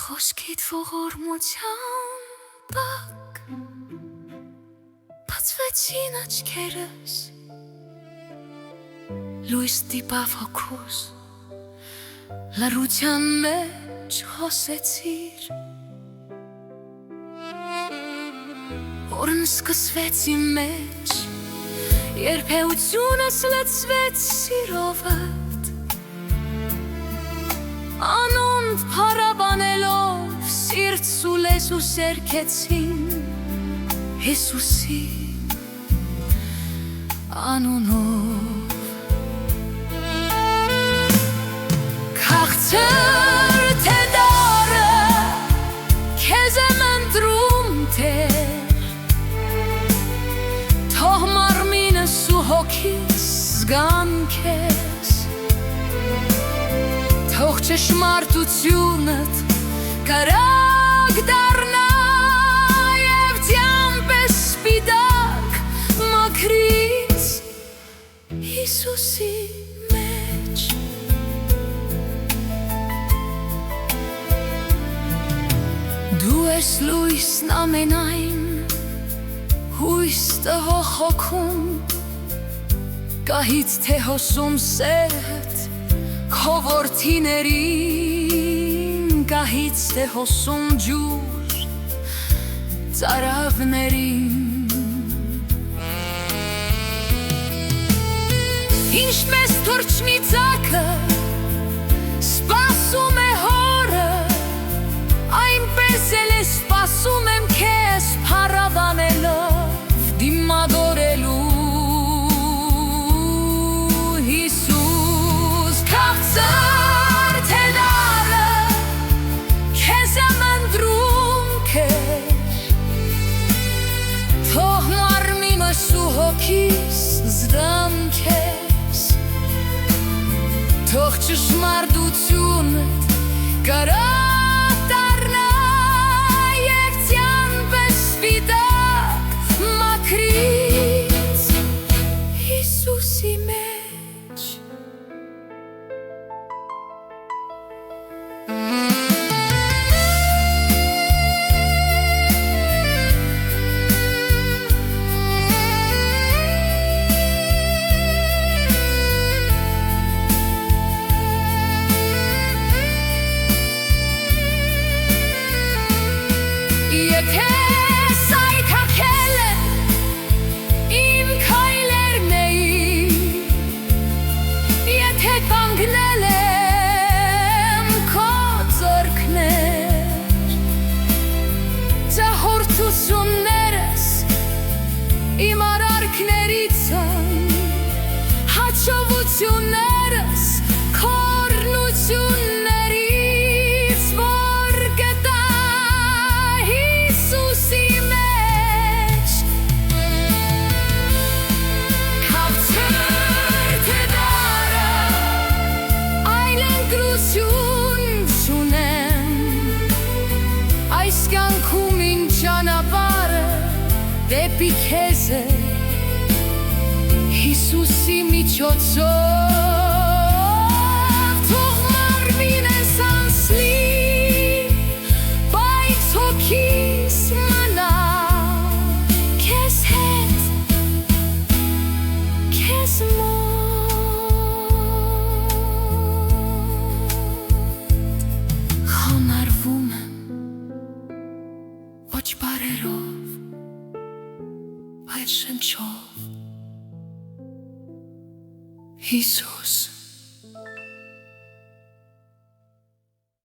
Խոսքիդ ողորմության տակ բացվեցին աչքերս, լույս դիպավ հոգուս, լռության մեջ խոսեցիր, օրն սկսվեց իմ մեջ, երբեությունս լցվեց սիրովդ, անոնդ փառաբանելով սիրտս ու լեզուս երգեցին Հիսուսի անունով։ Քաղցր թե դարը քեզ եմ ընտրում Տեր, թող մարմինս ու հոգիս զգան քեզ, թող ճշմարտությունդ կրակ դառնա և ձյան պես սպիտակ մաքրից Հիսուսի մեջ։ Դու ես լույսն ամենայն, հույս տվող հոգում, գահից թե հոսում սերդ քո որդիներին, գահից թե հոսում ջուր ծարավներին։ Ինչպես թռչնիցակը սպասում է հորը, այնպես էլ ես սպասում եմ քեզ փառաբանելով, դիմադորելու Հիսուս։ Քաղցր թե դարը քեզ եմ ընտրում Տեր, թող մարմինս ու հոգիս զգան քեզ, թող ճշմարտությունդ կրակ դառնա և ձյան պես սպիտակ մաքրից Հիսուսի մեջ։ Եթե սայթաքել են իմ քայլերն էին, եթե կանգնել եմ քո ձեռքներ, ճահորդություններս իմ արարքներից են, հաջողություններս քո օրհնություններից, որ գտա Հիսուսի մեջ։ Քաղցր թե դարը այլ ընտրություն չունեմ, այս կյանքում իմ ճանապարհը դեպի քեզ է Հիսուսի միջոցով, թող մարմինս անցնի, բայց հոգիս մնա քեզ հետ, քեզ մոտ։ Խոնարհվում եմ ոչ բառերով, այլ շնչով Հիսուս։